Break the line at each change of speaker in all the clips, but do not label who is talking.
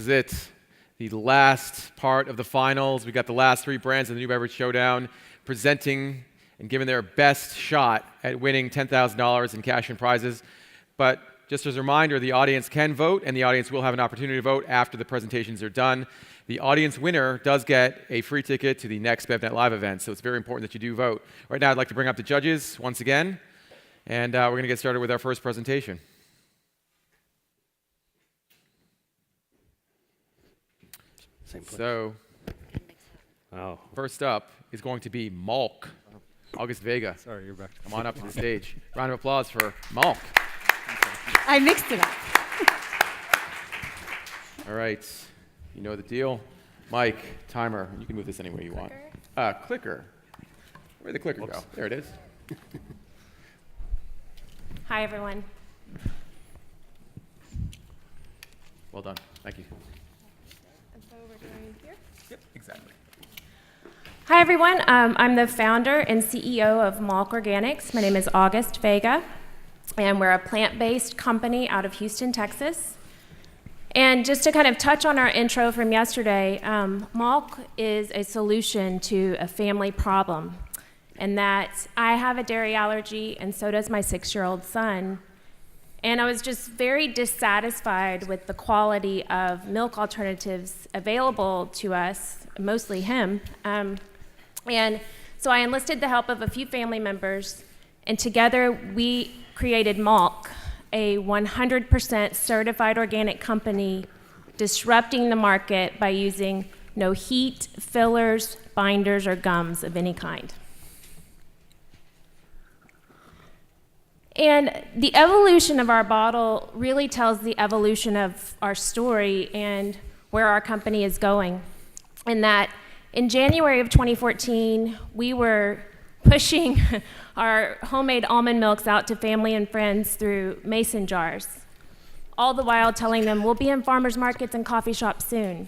is it. The last part of the finals. We got the last three brands in the new Beverage Showdown presenting and giving their best shot at winning $10,000 in cash and prizes. But just as a reminder, the audience can vote, and the audience will have an opportunity to vote after the presentations are done. The audience winner does get a free ticket to the next BevNet Live event, so it's very important that you do vote. Right now, I'd like to bring up the judges once again, and we're going to get started with our first presentation. So, first up is going to be Malk, August Vega.
Sorry, you're back.
Come on up to the stage. Round of applause for Malk.
I mixed it up.
All right, you know the deal. Mike, timer. You can move this any way you want. Clicker. Where'd the clicker go? There it is.
Hi, everyone.
Well done. Thank you.
And so we're going here?
Yep, exactly.
Hi, everyone. I'm the founder and CEO of Malk Organics. My name is August Vega, and we're a plant-based company out of Houston, Texas. And just to kind of touch on our intro from yesterday, Malk is a solution to a family problem, and that I have a dairy allergy, and so does my 6-year-old son. And I was just very dissatisfied with the quality of milk alternatives available to us, mostly him. And so I enlisted the help of a few family members, and together we created Malk, a 100% certified organic company disrupting the market by using no heat, fillers, binders, or gums of any kind. And the evolution of our bottle really tells the evolution of our story and where our company is going. And that in January of 2014, we were pushing our homemade almond milks out to family and friends through mason jars, all the while telling them we'll be in farmers markets and coffee shops soon.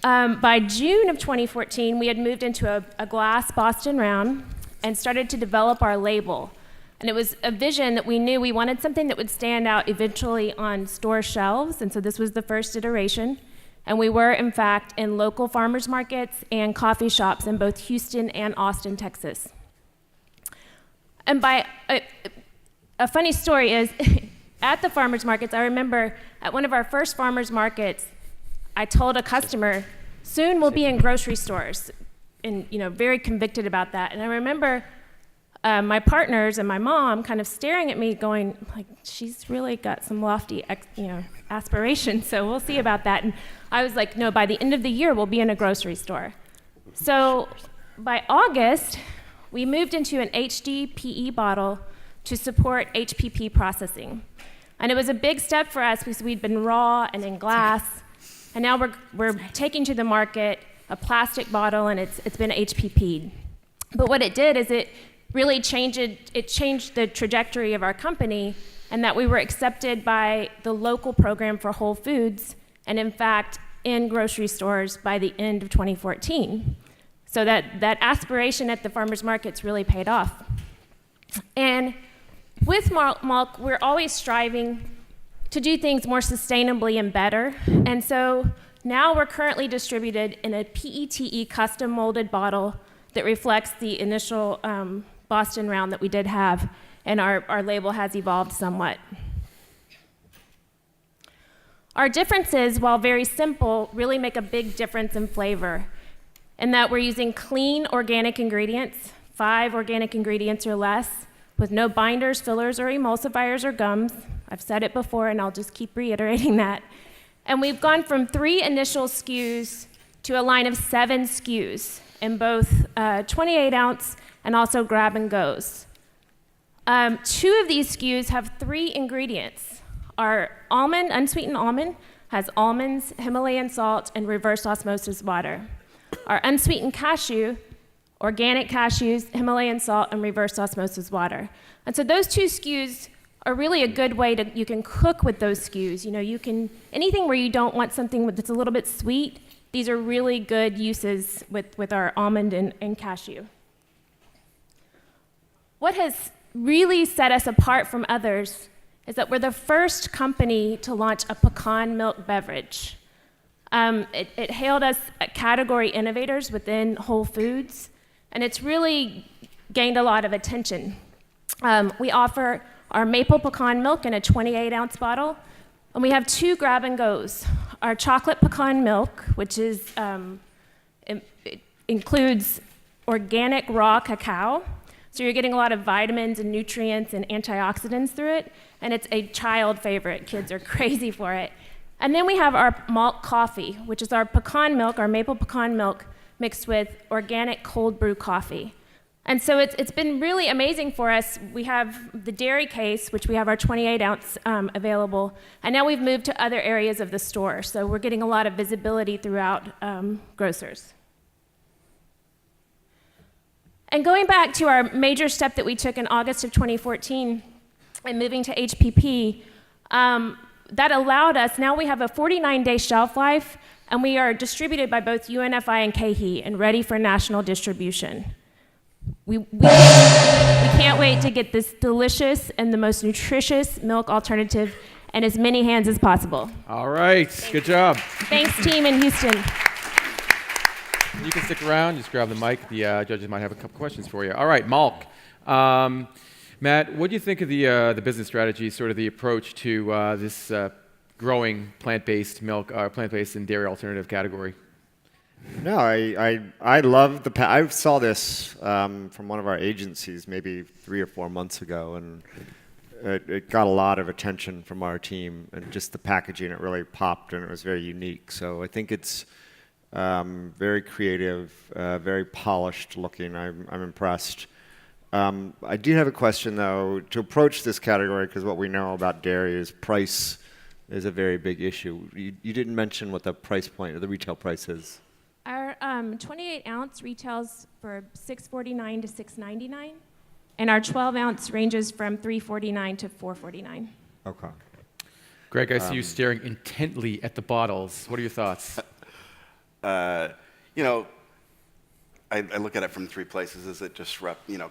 By June of 2014, we had moved into a glass Boston round and started to develop our label. And it was a vision that we knew we wanted something that would stand out eventually on store shelves, and so this was the first iteration. And we were, in fact, in local farmers markets and coffee shops in both Houston and Austin, Texas. And a funny story is, at the farmers markets, I remember at one of our first farmers markets, I told a customer, soon we'll be in grocery stores, and very convicted about that. And I remember my partners and my mom kind of staring at me going, like, she's really got some lofty aspirations, so we'll see about that. And I was like, no, by the end of the year, we'll be in a grocery store. So by August, we moved into an HDPE bottle to support HPP processing. And it was a big step for us because we'd been raw and in glass, and now we're taking to the market a plastic bottle, and it's been HPP'd. But what it did is it really changed the trajectory of our company, and that we were accepted by the local program for Whole Foods, and in fact, in grocery stores by the end of 2014. So that aspiration at the farmers markets really paid off. And with Malk, we're always striving to do things more sustainably and better. And so now we're currently distributed in a PETE custom molded bottle that reflects the initial Boston round that we did have, and our label has evolved somewhat. Our differences, while very simple, really make a big difference in flavor, in that we're using clean organic ingredients, 5 organic ingredients or less, with no binders, fillers, or emulsifiers or gums. I've said it before, and I'll just keep reiterating that. And we've gone from 3 initial SKUs to a line of 7 SKUs in both 28-ounce and also grab-and-goes. 2 of these SKUs have 3 ingredients. Our almond, unsweetened almond, has almonds, Himalayan salt, and reverse osmosis water. Our unsweetened cashew, organic cashews, Himalayan salt, and reverse osmosis water. And so those 2 SKUs are really a good way you can cook with those SKUs. You can, anything where you don't want something that's a little bit sweet, these are really good uses with our almond and cashew. What has really set us apart from others is that we're the first company to launch a pecan milk beverage. It hailed us category innovators within Whole Foods, and it's really gained a lot of attention. We offer our maple pecan milk in a 28-ounce bottle, and we have 2 grab-and-goes. Our chocolate pecan milk, which is it includes organic raw cacao, so you're getting a lot of vitamins and nutrients and antioxidants through it, and it's a child favorite. Kids are crazy for it. And then we have our Malk coffee, which is our pecan milk, our maple pecan milk, mixed with organic cold brew coffee. And so it's been really amazing for us. We have the dairy case, which we have our 28-ounce available, and now we've moved to other areas of the store. So we're getting a lot of visibility throughout grocers. And going back to our major step that we took in August of 2014 and moving to HPP, that allowed us, now we have a 49-day shelf life, and we are distributed by both UNFI and KeHE and ready for national distribution. We can't wait to get this delicious and the most nutritious milk alternative in as many hands as possible.
All right, good job.
Thanks, team in Houston.
You can stick around, just grab the mic. The judges might have a couple questions for you. All right, Malk. Matt, what do you think of the business strategy, sort of the approach to this growing plant-based milk, plant-based and dairy alternative category?
No, I love I saw this from one of our agencies maybe 3 or 4 months ago, and it got a lot of attention from our team, and just the packaging, it really popped, and it was very unique. So I think it's very creative, very polished looking. I'm impressed. I do have a question, though, to approach this category, because what we know about dairy is price is a very big issue. You didn't mention what the price point or the retail price is.
Our 28-ounce retails for $6.49 to $6.99, and our 12-ounce ranges from $3.49 to $4.49.
Okay.
Greg, I see you staring intently at the bottles. What are your thoughts?
You know, I look at it from 3 places. Is it disrupt? You know,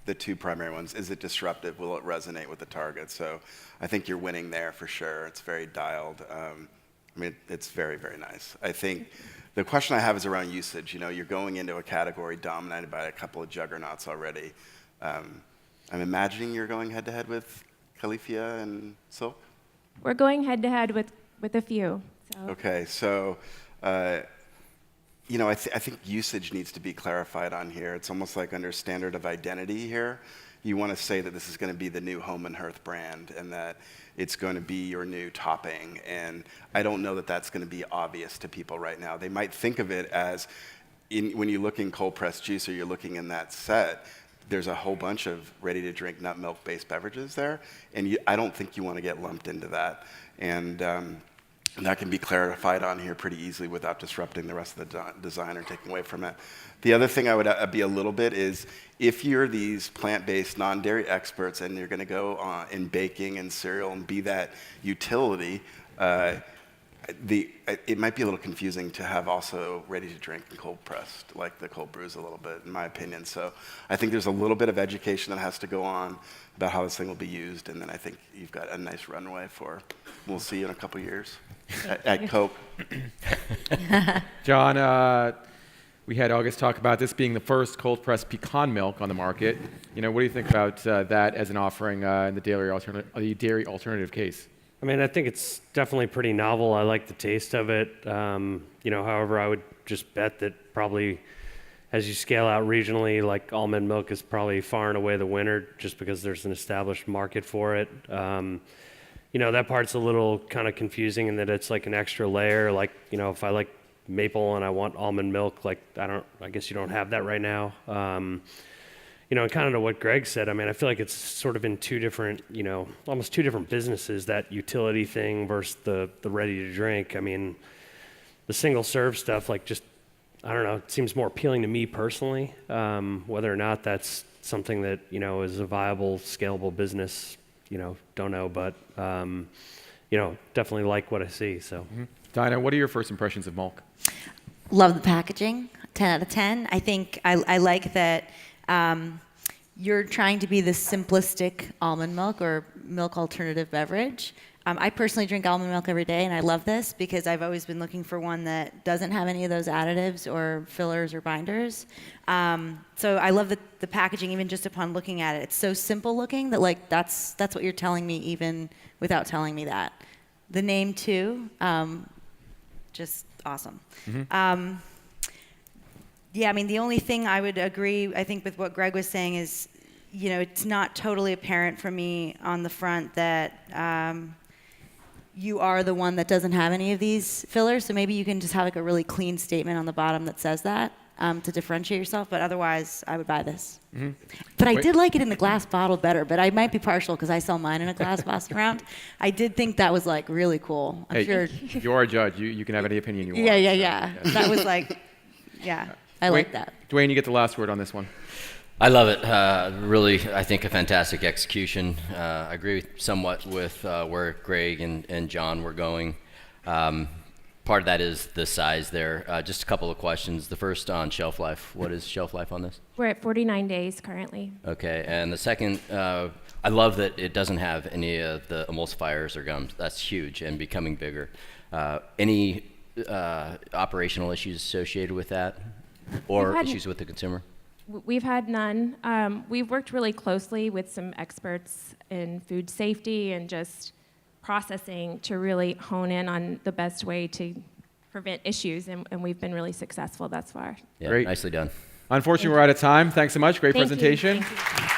the 2 primary ones. Is it disruptive? Will it resonate with the target? So I think you're winning there for sure. It's very dialed. I mean, it's very, very nice. I think the question I have is around usage. You know, you're going into a category dominated by a couple of juggernauts already. I'm imagining you're going head-to-head with Califia and Silk?
We're going head-to-head with a few. So.
Okay, so... you know, I think usage needs to be clarified on here. It's almost like under standard of identity here. You want to say that this is going to be the new Home and Hearth brand and that it's going to be your new topping. And I don't know that that's going to be obvious to people right now. They might think of it as, when you look in cold pressed juice or you're looking in that set, there's a whole bunch of ready-to-drink nut milk-based beverages there. And I don't think you want to get lumped into that. And that can be clarified on here pretty easily without disrupting the rest of the design or taking away from it. The other thing I would be a little bit is, if you're these plant-based, non-dairy experts and you're going to go in baking and cereal and be that utility, it might be a little confusing to have also ready-to-drink and cold-pressed, like the cold brews a little bit, in my opinion. So I think there's a little bit of education that has to go on about how this thing will be used, and then I think you've got a nice runway for, we'll see you in a couple years at Coke.
John, we had August talk about this being the first cold-pressed pecan milk on the market. You know, what do you think about that as an offering in the dairy alternative case?
I mean, I think it's definitely pretty novel. I like the taste of it. You know, however, I would just bet that probably as you scale out regionally, like almond milk is probably far and away the winner, just because there's an established market for it. You know, that part's a little kind of confusing in that it's like an extra layer. Like, you know, if I like maple and I want almond milk, like I guess you don't have that right now. You know, and kind of to what Greg said, I mean, I feel like it's sort of in 2 different, you know, almost 2 different businesses, that utility thing versus the ready to drink. I mean, the single serve stuff, like, just, I don't know, it seems more appealing to me personally. Whether or not that's something that, you know, is a viable, scalable business, you know, don't know, but, you know, definitely like what I see, so.
Mm-hmm. Dinah, what are your first impressions of Malk?
Love the packaging, 10 out of 10. I think I like that you're trying to be the simplistic almond milk or milk alternative beverage. I personally drink almond milk every day, and I love this because I've always been looking for one that doesn't have any of those additives or fillers or binders. So I love the packaging, even just upon looking at it. It's so simple looking that like that's what you're telling me even without telling me that. The name too, just awesome. Yeah, I mean, the only thing I would agree, I think, with what Greg was saying is, you know, it's not totally apparent for me on the front that you are the one that doesn't have any of these fillers. So maybe you can just have like a really clean statement on the bottom that says that to differentiate yourself. But otherwise, I would buy this. But I did like it in the glass bottle better. But I might be partial because I sell mine in a glass bottle round. I did think that was like really cool. I'm sure.
You're a judge. You can have any opinion you want.
Yeah. That was like, yeah, I like that.
Dwayne, you get the last word on this one.
I love it. Really, I think a fantastic execution. I agree somewhat with where Greg and John were going. Part of that is the size there. Just a couple of questions. The first on shelf life. What is shelf life on this?
We're at 49 days currently.
Okay. And the second, I love that it doesn't have any of the emulsifiers or gums. That's huge and becoming bigger. Any operational issues associated with that, or issues with the consumer?
We've had none. We've worked really closely with some experts in food safety and just processing to really hone in on the best way to prevent issues, and we've been really successful thus far.
Yeah,
Great.
Nicely done.
Unfortunately, we're out of time. Thanks so much. Great
Thank you.
presentation.
Thank you.